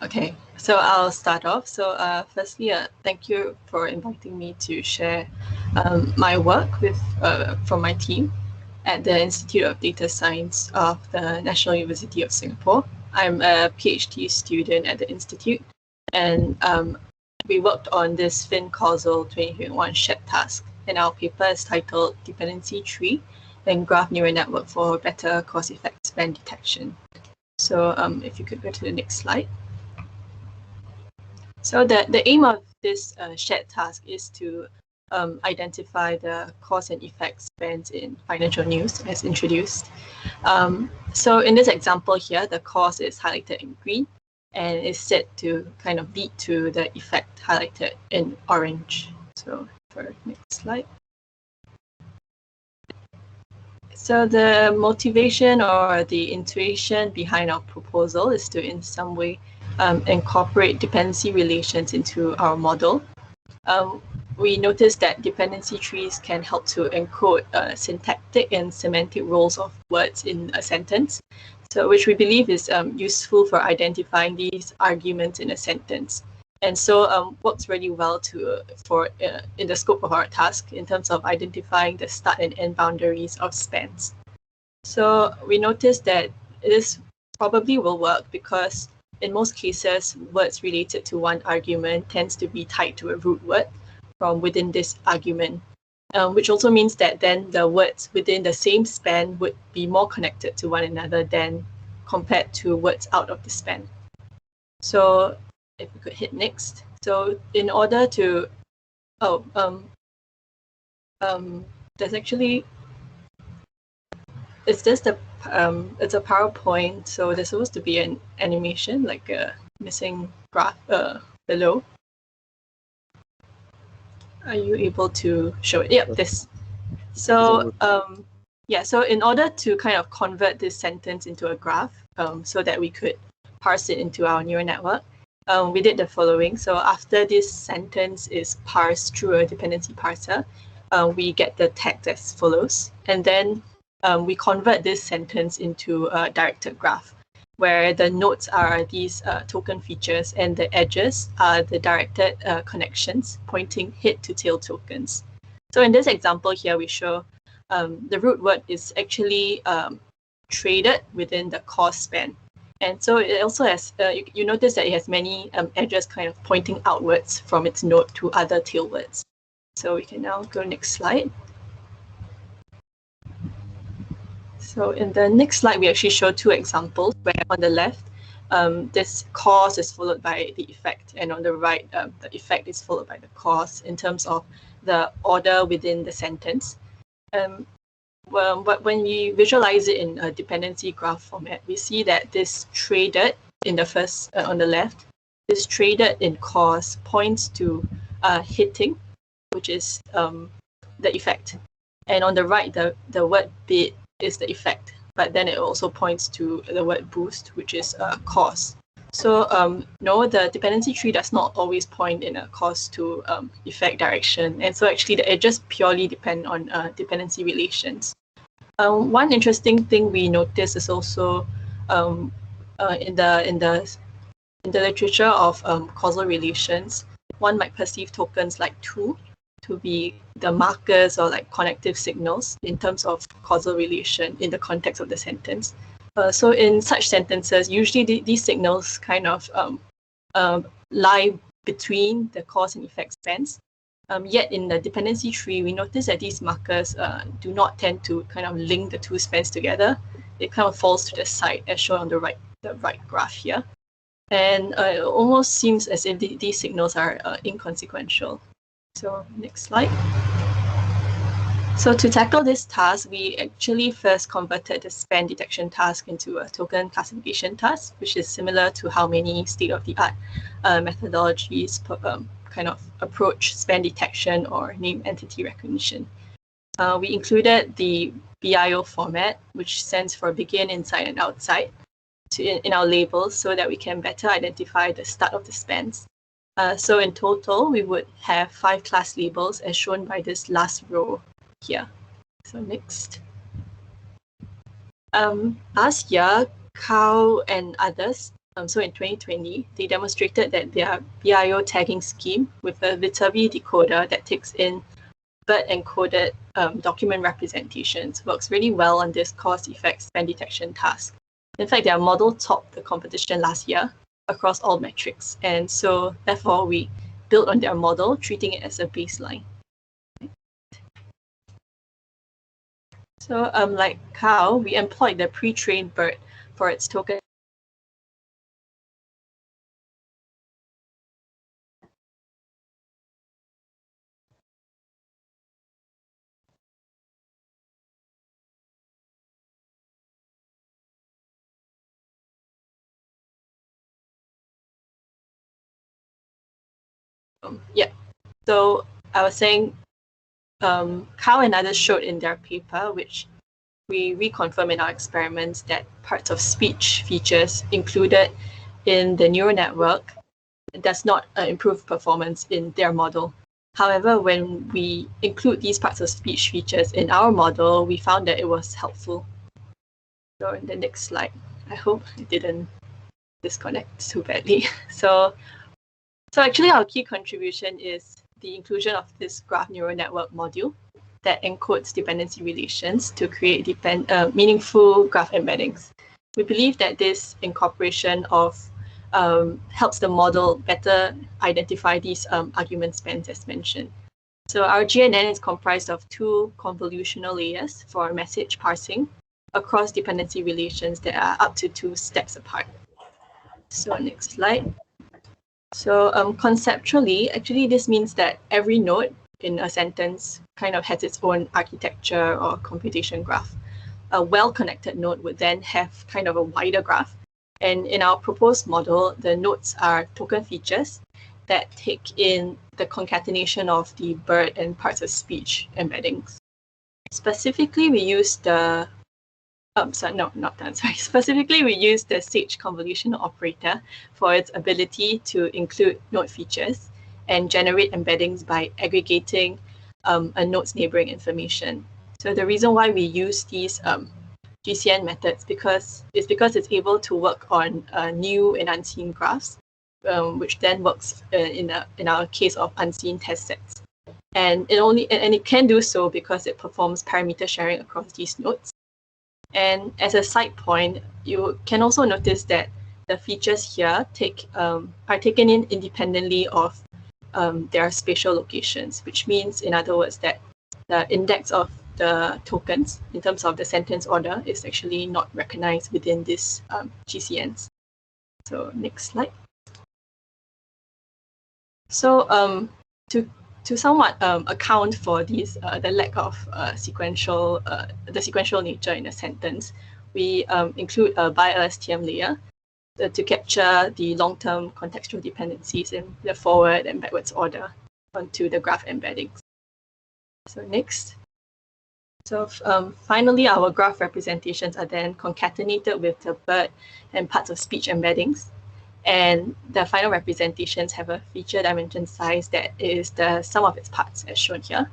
Okay, so I'll start off. So firstly, thank you for inviting me to share my work with from my team at the Institute of Data Science of the National University of Singapore. I'm a PhD student at the Institute, and we worked on this FinCausal 2021 shared task, and our paper is titled Dependency Tree and Graph Neural Network for Better Cause-Effect Span Detection. So if you could go to the next slide. So the aim of this shared task is to identify the cause and effect spans in financial news as introduced. So in this example here, the cause is highlighted in green and is said to kind of lead to the effect highlighted in orange. So for next slide. So the motivation or the intuition behind our proposal is to in some way incorporate dependency relations into our model. We noticed that dependency trees can help to encode syntactic and semantic roles of words in a sentence, so which we believe is useful for identifying these arguments in a sentence. And so works really well in the scope of our task in terms of identifying the start and end boundaries of spans. So we noticed that this probably will work because in most cases, words related to one argument tends to be tied to a root word from within this argument, which also means that then the words within the same span would be more connected to one another than compared to words out of the span. So if we could hit next. So in order to, there's actually, it's just it's a PowerPoint, so there's supposed to be an animation, like a missing graph below. Are you able to show it? Yep, this. So yeah, so in order to kind of convert this sentence into a graph, so that we could parse it into our neural network, we did the following. So after this sentence is parsed through a dependency parser, we get the text as follows, and then we convert this sentence into a directed graph, where the nodes are these token features and the edges are the directed connections pointing head to tail tokens. So in this example here, we show the root word is actually traded within the cause span. And so it also has, you notice that it has many edges kind of pointing outwards from its node to other tail words. So we can now go next slide. So in the next slide, we actually show two examples where on the left, this cause is followed by the effect, and on the right, the effect is followed by the cause in terms of the order within the sentence. But when we visualize it in a dependency graph format, we see that this traded in the first, on the left, this traded in cause points to hitting, which is the effect. And on the right, the word bit is the effect, but then it also points to the word boost, which is cause. So no, the dependency tree does not always point in a cause to effect direction, and so actually the edges purely depend on dependency relations. One interesting thing we notice is also in the literature of causal relations, one might perceive tokens like two to be the markers or like connective signals in terms of causal relation in the context of the sentence. So in such sentences, usually these signals kind of lie between the cause and effect spans. Yet in the dependency tree, we notice that these markers do not tend to kind of link the two spans together. It kind of falls to the side as shown on the right graph here. And it almost seems as if these signals are inconsequential. So next slide. So to tackle this task, we actually first converted the span detection task into a token classification task, which is similar to how many state-of-the-art methodologies kind of approach span detection or name entity recognition. We included the BIO format, which stands for begin, inside, and outside, in our labels so that we can better identify the start of the spans. So in total, we would have 5 class labels as shown by this last row here. So next. Last year, Kao and others So in 2020, they demonstrated that their BIO tagging scheme with a Viterbi decoder that takes in BERT encoded document representations works really well on this cause-effect span detection task. In fact, their model topped the competition last year across all metrics. And so therefore, we built on their model, treating it as a baseline. So like Cow, we employed the pre-trained BERT for its token. Yeah, so I was saying Cow and others showed in their paper, which we reconfirm in our experiments, that parts of speech features included in the neural network does not improve performance in their model. However, when we include these parts of speech features in our model, we found that it was helpful. So in the next slide, I hope it didn't disconnect too badly. So actually our key contribution is the inclusion of this graph neural network module that encodes dependency relations to create meaningful graph embeddings. We believe that this incorporation of helps the model better identify these argument spans as mentioned. So our GNN is comprised of two convolutional layers for message parsing across dependency relations that are up to 2 steps apart. So next slide. So conceptually, actually this means that every node in a sentence kind of has its own architecture or computation graph. A well-connected node would then have kind of a wider graph. And in our proposed model, the nodes are token features that take in the concatenation of the BERT and parts of speech embeddings. Specifically, we use the Specifically, we use the Sage convolutional operator for its ability to include node features and generate embeddings by aggregating a node's neighboring information. So the reason why we use these GCN methods is because it's able to work on new and unseen graphs, which then works in our case of unseen test sets. And it can do so because it performs parameter sharing across these nodes. And as a side point, you can also notice that the features here are taken in independently of their spatial locations, which means, in other words, that the index of the tokens in terms of the sentence order is actually not recognized within these GCNs. So next slide. So to somewhat account for these the lack of sequential nature in a sentence, we include a BILSTM layer to capture the long-term contextual dependencies in the forward and backwards order onto the graph embeddings. So next. So finally, our graph representations are then concatenated with the BERT and parts of speech embeddings. And the final representations have a feature dimension size that is the sum of its parts, as shown here.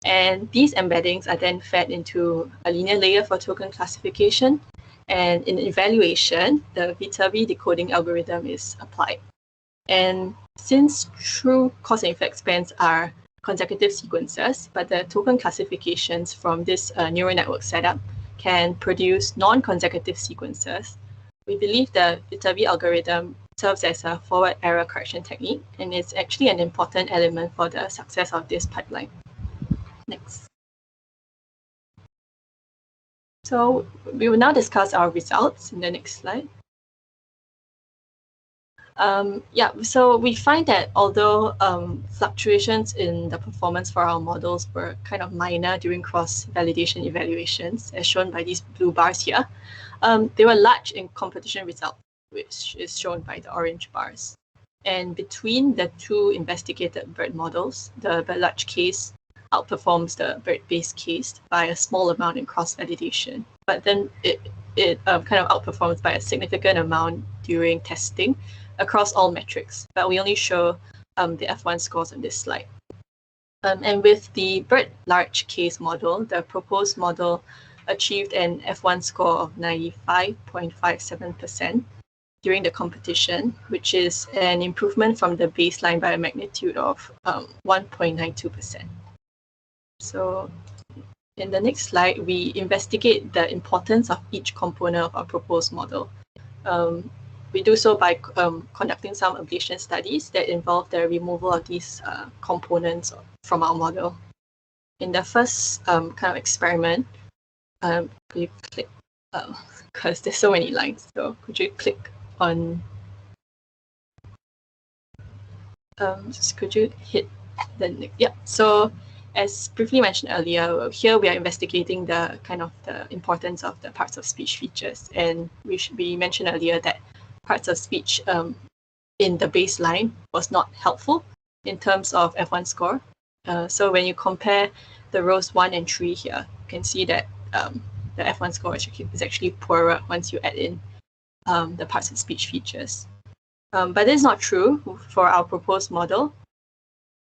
And these embeddings are then fed into a linear layer for token classification. And in evaluation, the Viterbi decoding algorithm is applied. And since true cause and effect spans are consecutive sequences, but the token classifications from this neural network setup can produce non-consecutive sequences, we believe the Viterbi algorithm serves as a forward error correction technique, and it's actually an important element for the success of this pipeline. Next. So we will now discuss our results in the next slide. So we find that although fluctuations in the performance for our models were kind of minor during cross-validation evaluations, as shown by these blue bars here, they were large in competition results, which is shown by the orange bars. And between the two investigated BERT models, the BERT large case outperforms the BERT base case by a small amount in cross-validation, but then it kind of outperforms by a significant amount during testing across all metrics, but we only show the F1 scores on this slide. And with the BERT large case model, the proposed model achieved an F1 score of 95.57%, during the competition, which is an improvement from the baseline by a magnitude of 1.92%. So in the next slide, we investigate the importance of each component of our proposed model. We do so by conducting some ablation studies that involve the removal of these components from our model. In the first kind of experiment, could you click, because there's so many lines, so could you click on, could you hit the, yeah, so as briefly mentioned earlier, here we are investigating the kind of the importance of the parts of speech features, and we mentioned earlier that parts of speech in the baseline was not helpful in terms of F1 score. So when you compare the rows 1 and 3 here, you can see that the F1 score is actually poorer once you add in the parts of speech features. But this is not true for our proposed model.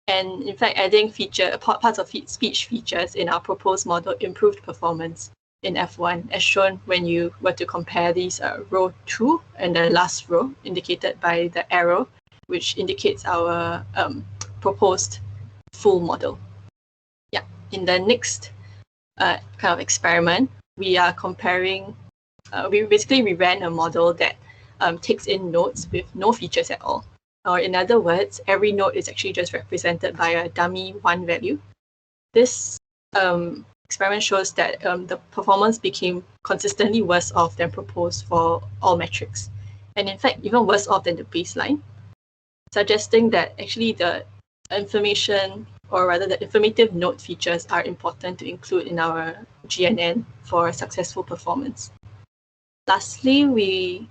And in fact, adding parts of speech features in our proposed model improved performance in F1, as shown when you were to compare these row 2 and the last row indicated by the arrow, which indicates our proposed full model. Yeah, in the next kind of experiment, we are comparing, we ran a model that takes in nodes with no features at all. Or in other words, every node is actually just represented by a dummy 1 value. This experiment shows that the performance became consistently worse off than proposed for all metrics. And in fact, even worse off than the baseline, suggesting that actually the information, or rather the informative node features, are important to include in our GNN for successful performance. Lastly, we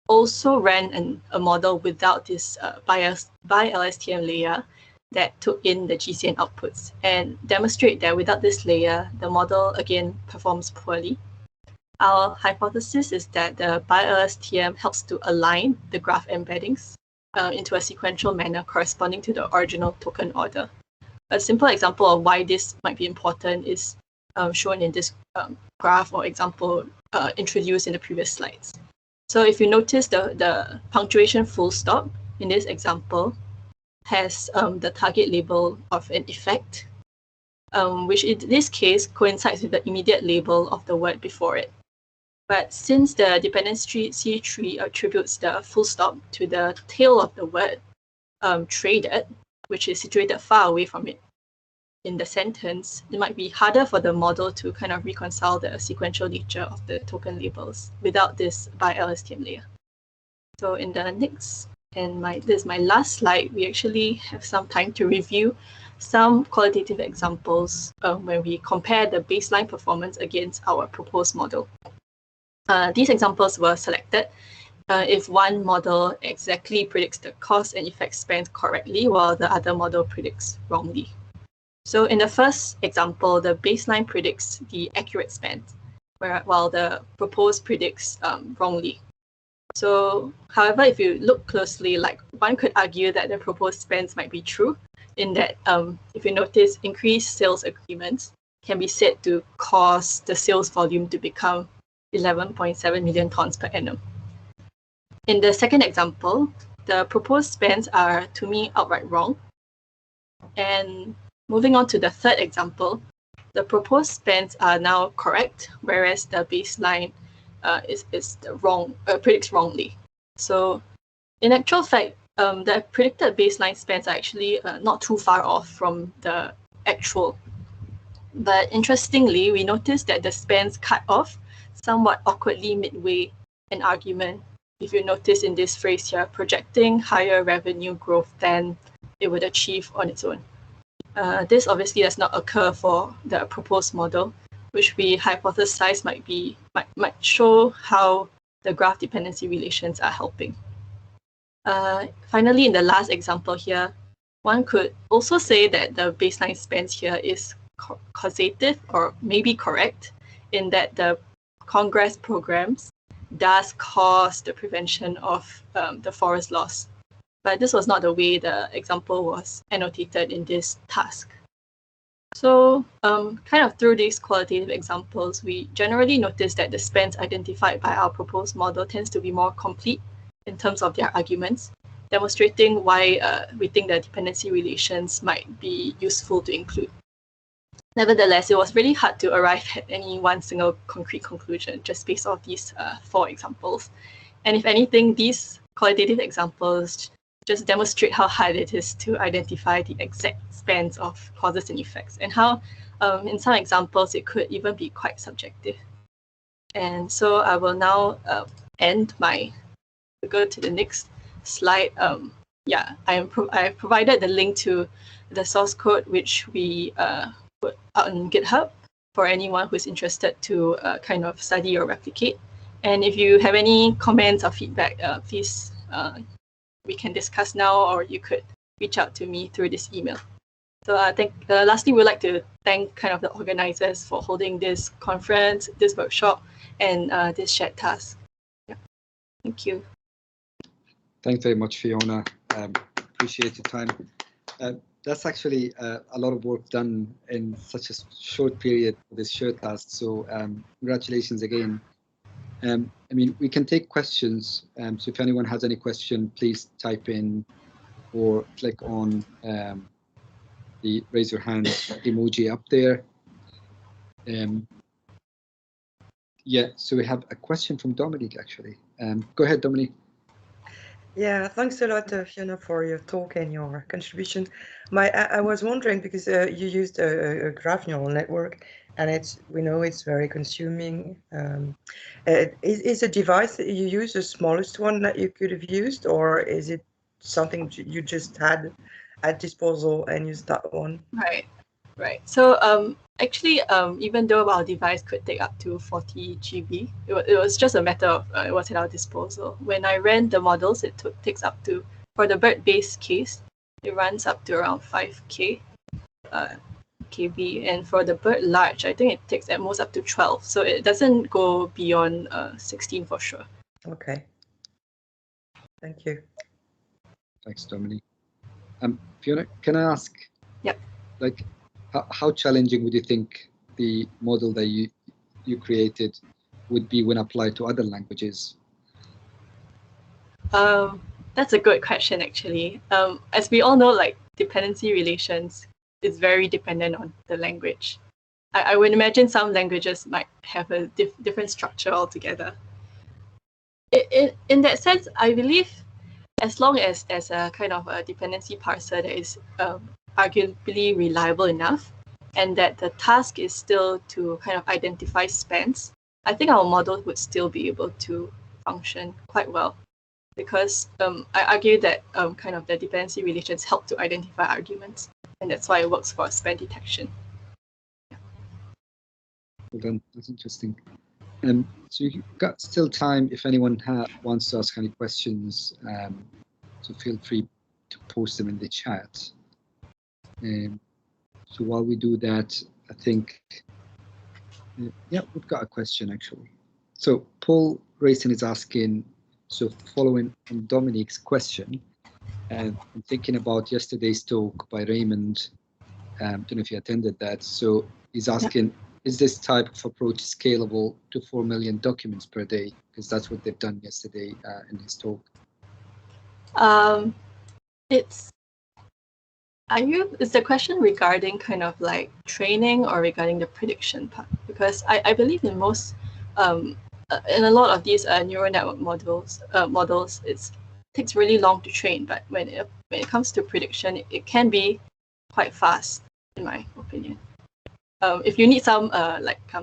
also ran a model without this BILSTM layer that took in the GCN outputs, and demonstrate that without this layer, the model again performs poorly. Our hypothesis is that the BILSTM helps to align the graph embeddings into a sequential manner corresponding to the original token order. A simple example of why this might be important is shown in this graph or example introduced in the previous slides. So if you notice the punctuation full stop in this example has the target label of an effect, which in this case coincides with the immediate label of the word before it. But since the dependency tree attributes the full stop to the tail of the word traded, which is situated far away from it in the sentence, it might be harder for the model to kind of reconcile the sequential nature of the token labels without this BILSTM layer. So in the next, and this is my last slide, we actually have some time to review some qualitative examples when we compare the baseline performance against our proposed model. These examples were selected if one model exactly predicts the cause and effect spans correctly, while the other model predicts wrongly. So in the first example, the baseline predicts the accurate spans, while the proposed predicts wrongly. So, however, if you look closely, like one could argue that the proposed spans might be true, in that if you notice, increased sales agreements can be said to cause the sales volume to become 11.7 million tons per annum. In the second example, the proposed spans are, to me, outright wrong. And moving on to the third example, the proposed spans are now correct, whereas the baseline predicts wrongly. So in actual fact, the predicted baseline spans are actually not too far off from the actual. But interestingly, we noticed that the spans cut off somewhat awkwardly midway an argument. If you notice in this phrase here, projecting higher revenue growth than it would achieve on its own. This obviously does not occur for the proposed model, which we hypothesize might show how the graph dependency relations are helping. Finally, in the last example here, one could also say that the baseline spans here is causative or maybe correct, in that the Congress programs does cause the prevention of the forest loss. But this was not the way the example was annotated in this task. So kind of through these qualitative examples, we generally notice that the spans identified by our proposed model tends to be more complete in terms of their arguments, demonstrating why we think that dependency relations might be useful to include. Nevertheless, it was really hard to arrive at any one single concrete conclusion just based off these 4 examples. And if anything, these qualitative examples just demonstrate how hard it is to identify the exact spans of causes and effects, and how in some examples it could even be quite subjective. And so I will now go to the next slide. I've provided the link to the source code, which we put out on GitHub for anyone who's interested to kind of study or replicate. And if you have any comments or feedback, please, we can discuss now, or you could reach out to me through this email. So I think lastly, we'd like to thank kind of the organizers for holding this conference, this workshop, and this shared task. Yeah. Thank you. Thanks very much, Fiona. Appreciate your time. That's actually a lot of work done in such a short period for this shared task. So congratulations again. I mean, we can take questions. So if anyone has any question, please type in or click on the raise your hand emoji up there. Yeah, so we have a question from Dominique, actually. Go ahead, Dominique. Yeah, thanks a lot, Fiona, for your talk and your contribution. I was wondering, because you used a graph neural network, and we know it's very consuming. Is the device that you use the smallest one that you could have used, or is it something you just had at disposal and used that one? Right. So actually, even though our device could take up to 40 GB, it was just a matter of it was at our disposal. When I ran the models, it takes up to, for the BERT-based case, it runs up to around 5K KB, and for the BERT large, I think it takes at most up to 12. So it doesn't go beyond 16 for sure. Okay. Thank you. Thanks, Dominique. Fiona, can I ask? Yep. Like, how challenging would you think the model that you created would be when applied to other languages? That's a good question, actually. As we all know, like, dependency relations is very dependent on the language. I would imagine some languages might have a different structure altogether. In that sense, I believe as long as there's a kind of a dependency parser that is arguably reliable enough, and that the task is still to kind of identify spans, I think our model would still be able to function quite well, because I argue that kind of the dependency relations help to identify arguments, and that's why it works for span detection. Well done. That's interesting. So you've got still time if anyone wants to ask any questions, so feel free to post them in the chat. So while we do that, I think, yeah, we've got a question actually. So Paul Racing is asking, so following on Dominique's question, I'm thinking about yesterday's talk by Raymond. Don't know if you attended that. So he's asking, is this type of approach scalable to 4 million documents per day? Because that's what they've done yesterday in his talk. Is the question regarding kind of like training or regarding the prediction part? Because I believe in most, in a lot of these neural network models, it takes really long to train, but when it comes to prediction, it can be quite fast, in my opinion. If you need some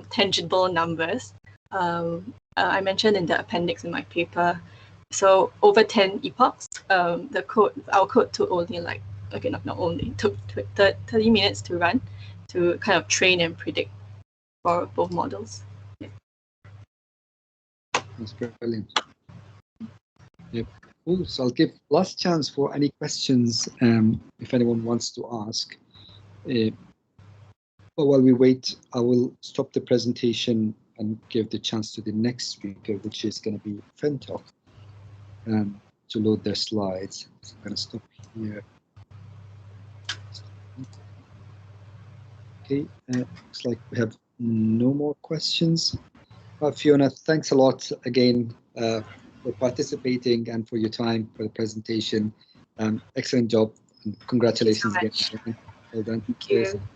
tangible numbers, I mentioned in the appendix in my paper, so over 10 epochs, our code took only like, okay, not only, took 30 minutes to run to kind of train and predict for both models. Yeah. That's brilliant. Yep. Cool. So I'll give last chance for any questions if anyone wants to ask. But while we wait, I will stop the presentation and give the chance to the next speaker, which is going to be FinTalk, to load their slides. So I'm going to stop here. Okay, looks like we have no more questions. Fiona, thanks a lot again for for participating and for your time for the presentation. Excellent job. And congratulations again. Well done. Thank you.